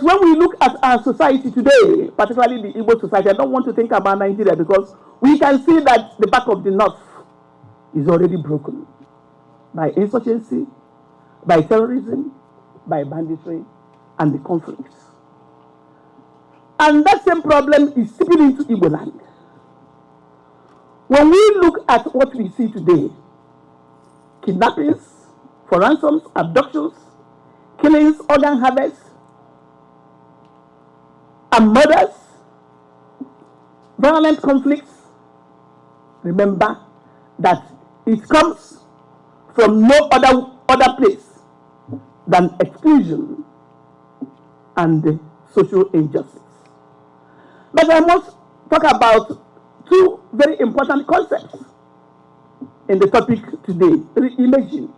When we look at our society today, particularly the Igbo society, I don't want to think about Nigeria because we can see that the back of the north is already broken by insurgency, by terrorism, by banditry, and the conflicts. And that same problem is seeping into Igbo land. When we look at what we see today, kidnappings for ransoms, abductions, killings, organ harvests, and murders, violent conflicts, remember that it comes from no other place than exclusion and social injustice. But I must talk about two very important concepts in the topic today, reimagining.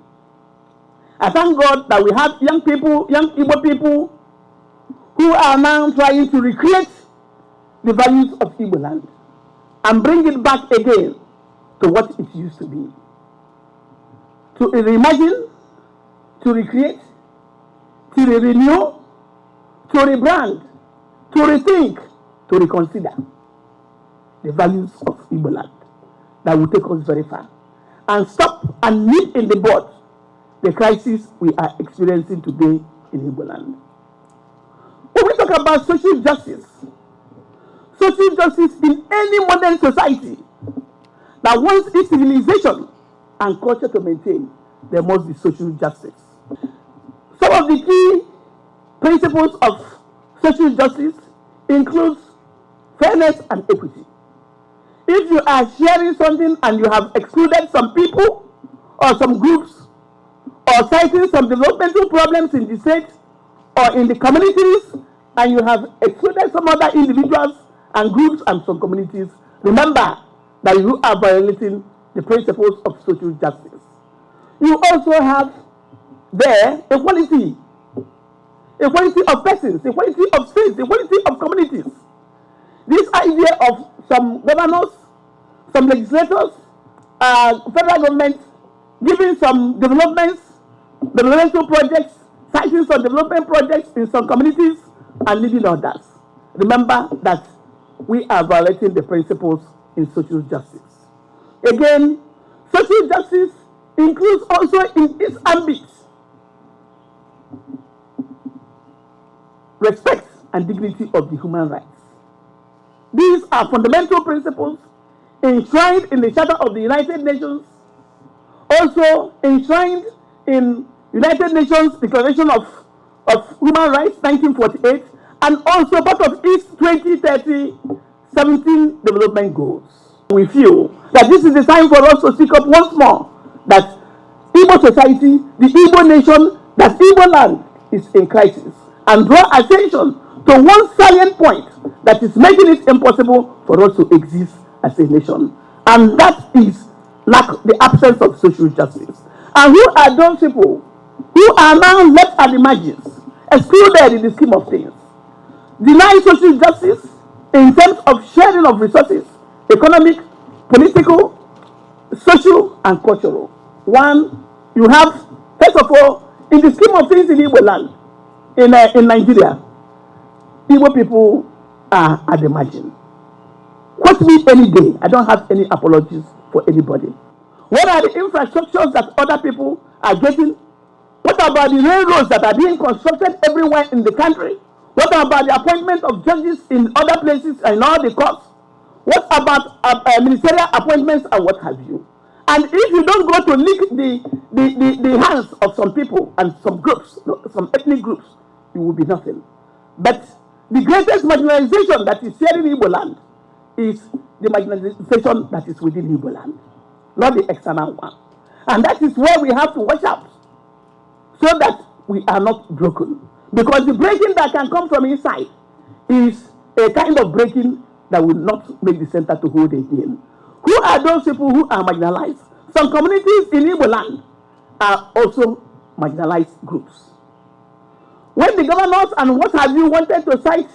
I thank God that we have young people, young Igbo people, who are now trying to recreate the values of Igbo land and bring it back again to what it used to be. To reimagine, to recreate, to renew, to rebrand, to rethink, to reconsider the values of Igbo land that will take us very far and stop and nip in the bud the crisis we are experiencing today in Igbo land. When we talk about social justice in any modern society that wants its civilization and culture to maintain, there must be social justice. Some of the key principles of social justice include fairness and equity. If you are sharing something and you have excluded some people or some groups or citing some developmental problems in the state or in the communities, and you have excluded some other individuals and groups and some communities, remember that you are violating the principles of social justice. You also have there equality of persons, equality of states, equality of communities. This idea of some governors, some legislators, federal government giving some developmental projects, citing some development projects in some communities and leaving others. Remember that we are violating the principles in social justice. Again, social justice includes also in its ambit respect and dignity of the human rights. These are fundamental principles enshrined in the Charter of the United Nations, also enshrined in United Nations Declaration of Human Rights 1948, and also part of its 2030 17 development goals. We feel that this is the time for us to speak up once more that Igbo society, the Igbo nation, that Igbo land is in crisis, and draw attention to one salient point that is making it impossible for us to exist as a nation, and that is the absence of social justice. And who are those people who are now left at the margins, excluded in the scheme of things? Deny social justice in terms of sharing of resources, economic, political, social, and cultural. One, you have, first of all, in the scheme of things in Igbo land, in Nigeria, Igbo people are at the margin. Quote me any day, I don't have any apologies for anybody. What are the infrastructures that other people are getting? What about the railroads that are being constructed everywhere in the country? What about the appointment of judges in other places and all the courts? What about ministerial appointments and what have you? And if you don't go to lick the hands of some people and some groups, some ethnic groups, you will be nothing. But the greatest marginalization that is here in Igbo land is the marginalization that is within Igbo land, not the external one. And that is where we have to watch out so that we are not broken. Because the breaking that can come from inside is a kind of breaking that will not make the center to hold again. Who are those people who are marginalized? Some communities in Igbo land are also marginalized groups. When the governors and what have you wanted to cite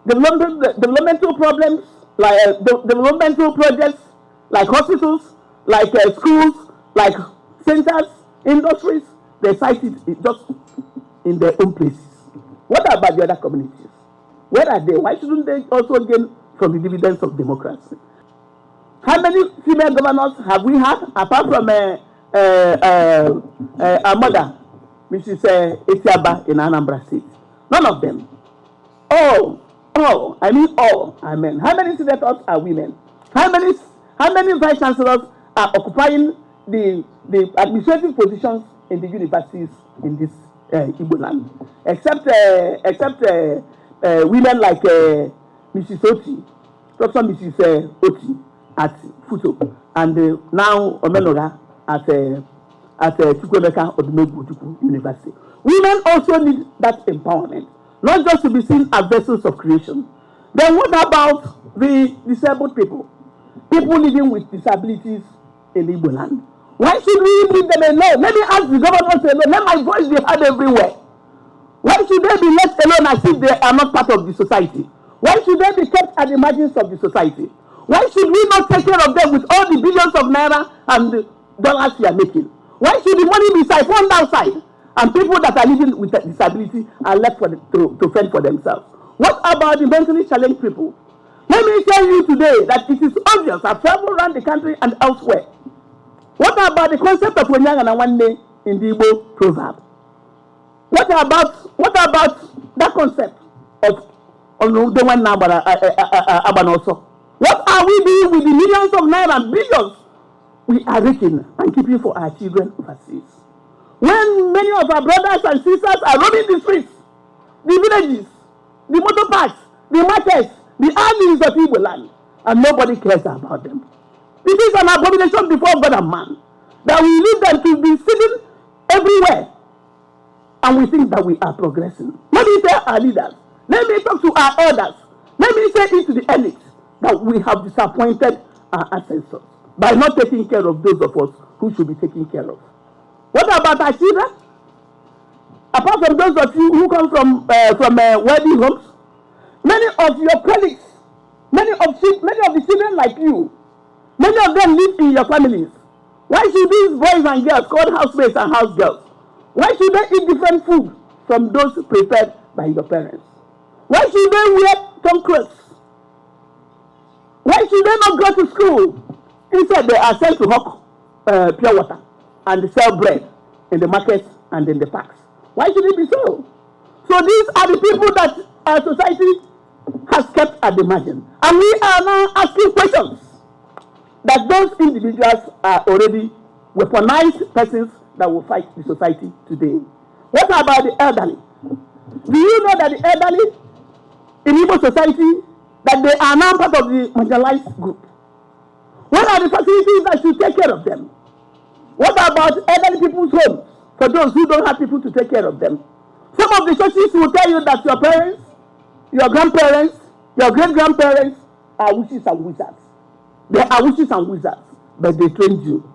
developmental problems, like developmental projects, like hospitals, like schools, like centers, industries, they cite it just in their own places. What about the other communities? Where are they? Why shouldn't they also gain from the dividends of democracy? How many female governors have we had apart from our mother, Mrs. Etiaba in Anambra State? None of them. All, I mean all are men. How many senators are women? How many vice chancellors are occupying the administrative positions in the universities in this Igbo land? Except women like Mrs. Oti, Professor Mrs. Oti at Futo, and now Omenora at Chukwemeka Odumegwu University. Women also need that empowerment, not just to be seen as vessels of creation. Then what about the disabled people? People living with disabilities in Igbo land. Why should we leave them alone? Let me ask the government alone. Let my voice be heard everywhere. Why should they be left alone as if they are not part of the society? Why should they be kept at the margins of the society? Why should we not take care of them with all the billions of naira and dollars we are making? Why should the money be siphoned outside and people that are living with a disability are left to fend for themselves? What about the mentally challenged people? Let me tell you today that it is obvious. I've traveled around the country and elsewhere. What about the concept of Nwanne in the Igbo proverb? What about that concept of Onuru? What are we doing with the millions of naira and billions we are raking and keeping for our children overseas? When many of our brothers and sisters are roaming the streets, the villages, the motor parks, the markets, the armies of Igbo land, and nobody cares about them. This is an abomination before God and man, that we leave them to be sitting everywhere, and we think that we are progressing. Let me tell our leaders, let me talk to our elders, let me say it to the elite, that we have disappointed our ancestors by not taking care of those of us who should be taken care of. What about our children? Apart from those of you who come from wealthy homes, many of your colleagues, many of the children like you, many of them live in your families. Why should these boys and girls called housemates and house girls, why should they eat different food from those prepared by your parents? Why should they wear torn clothes? Why should they not go to school? Instead, they are sent to hawk pure water and sell bread in the markets and in the parks. Why should it be so? So these are the people that our society has kept at the margin. And we are now asking questions that those individuals are already weaponized persons that will fight the society today. What about the elderly? Do you know that the elderly in Igbo society, that they are now part of the marginalized group? What are the facilities that should take care of them? What about elderly people's homes for those who don't have people to take care of them? Some of the churches will tell you that your parents, your grandparents, your great-grandparents are witches and wizards. They are witches and wizards, but they trained you.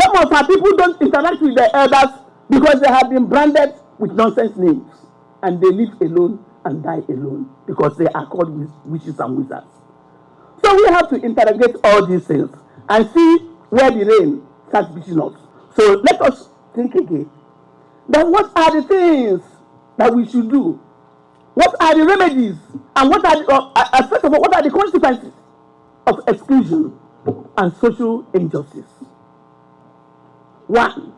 Some of our people don't interact with their elders because they have been branded with nonsense names, and they live alone and die alone because they are called witches and wizards. So we have to interrogate all these things and see where the rain starts beating us. So let us think again. Then what are the things that we should do? What are the remedies? And what are first of all, what are the consequences of exclusion and social injustice? One,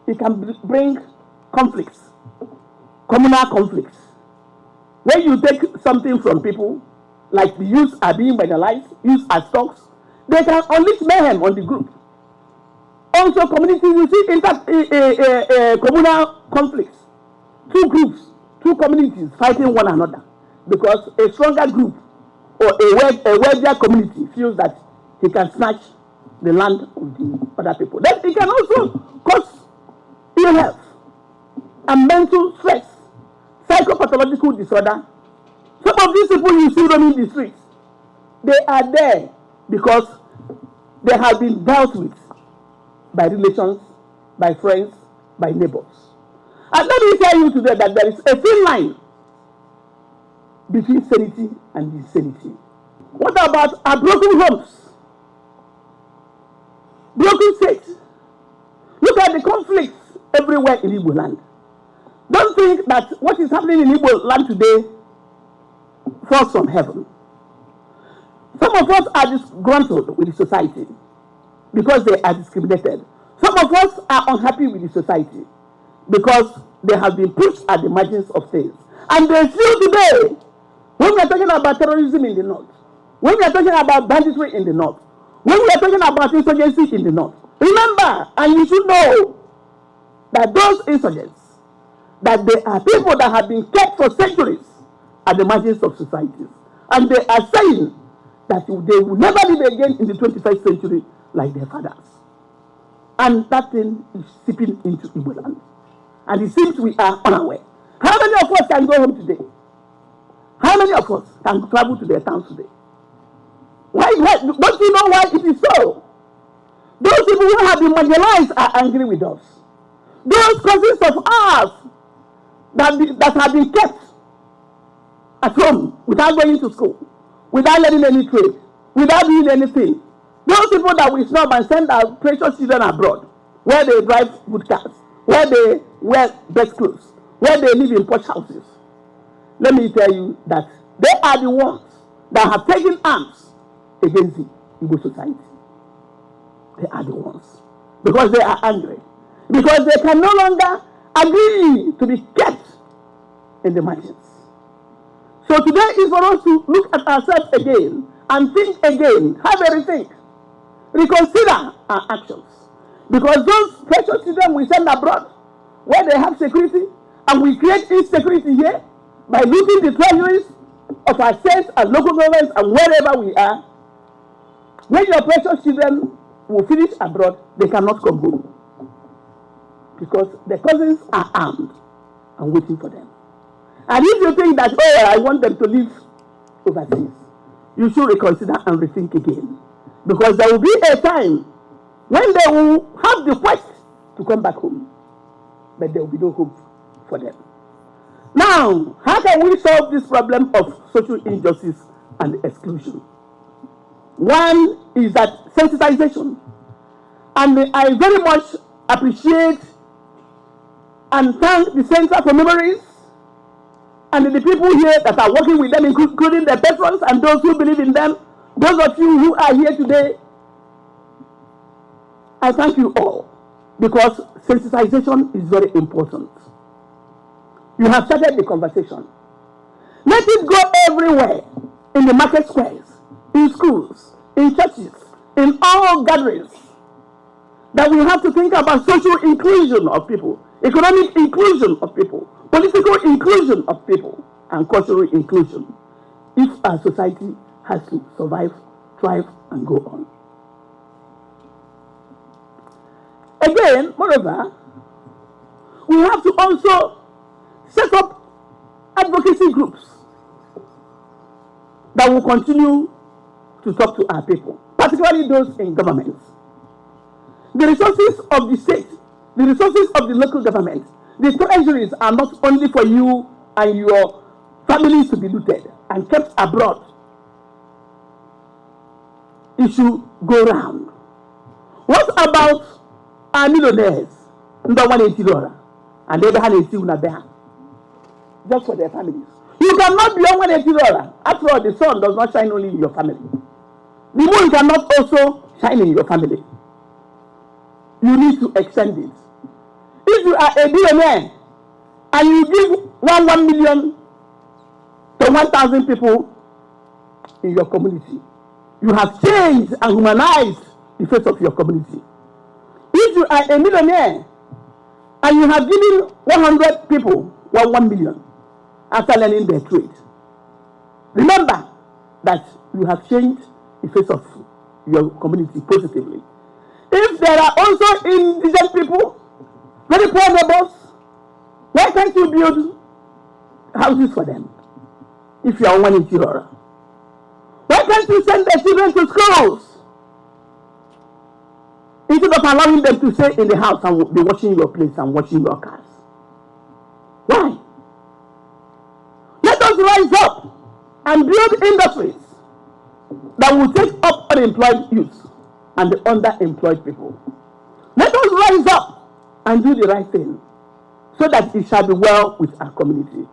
it can bring conflicts, communal conflicts. When you take something from people, like the youth are being marginalized, youth as stocks, they can unleash mayhem on the group. Also, community, you see communal conflicts. Two groups, two communities fighting one another because a stronger group or a wealthier community feels that he can snatch the land of the other people. Then it can also cause ill health and mental stress, psychopathological disorder. Some of these people you see roaming the streets, they are there because they have been dealt with by relations, by friends, by neighbors. And let me tell you today that there is a thin line between sanity and insanity. What about our broken homes? Broken states. Look at the conflicts everywhere in Igbo land. Don't think that what is happening in Igbo land today falls from heaven. Some of us are disgruntled with the society because they are discriminated. Some of us are unhappy with the society because they have been pushed at the margins of things. And they feel today, when we are talking about terrorism in the north, when we are talking about banditry in the north, when we are talking about insurgency in the north, remember, and you should know, that those insurgents, that they are people that have been kept for centuries at the margins of societies. And they are saying that they will never live again in the 21st century like their fathers. And that thing is seeping into Igbo land. And it seems we are unaware. How many of us can go home today? How many of us can travel to their towns today? Why? Don't you know why it is so? Those people who have been marginalized are angry with us. Those cousins of ours that have been kept at home without going to school, without learning any trade, without doing anything. Those people that we snub and send our precious children abroad, where they drive good cars, where they wear best clothes, where they live in posh houses. Let me tell you that they are the ones that have taken arms against the Igbo society. They are the ones. Because they are angry. Because they can no longer agree to be kept in the margins. So today is for us to look at ourselves again and think again, have a rethink, reconsider our actions. Because those precious children we send abroad, where they have security, and we create insecurity here by looting the treasuries of our states and local governments and wherever we are. When your precious children will finish abroad, they cannot come home. Because the cousins are armed and waiting for them. And if you think that, oh, I want them to live overseas, you should reconsider and rethink again. Because there will be a time when they will have the quest to come back home, but there will be no hope for them. Now, how can we solve this problem of social injustice and exclusion? One is that sensitization. And I very much appreciate and thank the Center for Memories and the people here that are working with them, including their patrons and those who believe in them. Those of you who are here today, I thank you all, because sensitization is very important. You have started the conversation. Let it go everywhere, in the market squares, in schools, in churches, in all gatherings, that we have to think about social inclusion of people, economic inclusion of people, political inclusion of people, and cultural inclusion, if our society has to survive, thrive, and go on. Again, moreover, we have to also set up advocacy groups that will continue to talk to our people, particularly those in governments. The resources of the state, the resources of the local government, the treasuries are not only for you and your families to be looted and kept abroad. It should go round. What about our millionaires? $180 and they have just for their families. You cannot be on $180. After all, the sun does not shine only in your family. The moon cannot also shine in your family. You need to extend it. If you are a billionaire and you give 1 million to 1,000 people in your community, you have changed and humanized the face of your community. If you are a millionaire and you have given 100 people 1 million after learning their trade, remember that you have changed the face of your community positively. If there are also indigent people, very poor neighbors, why can't you build houses for them if you are $180? Why can't you send their children to schools instead of allowing them to stay in the house and be watching your place and watching your cars? Why? Let us rise up and build industries that will take up unemployed youth and the underemployed people. Let us rise up and do the right thing so that it shall be well with our community.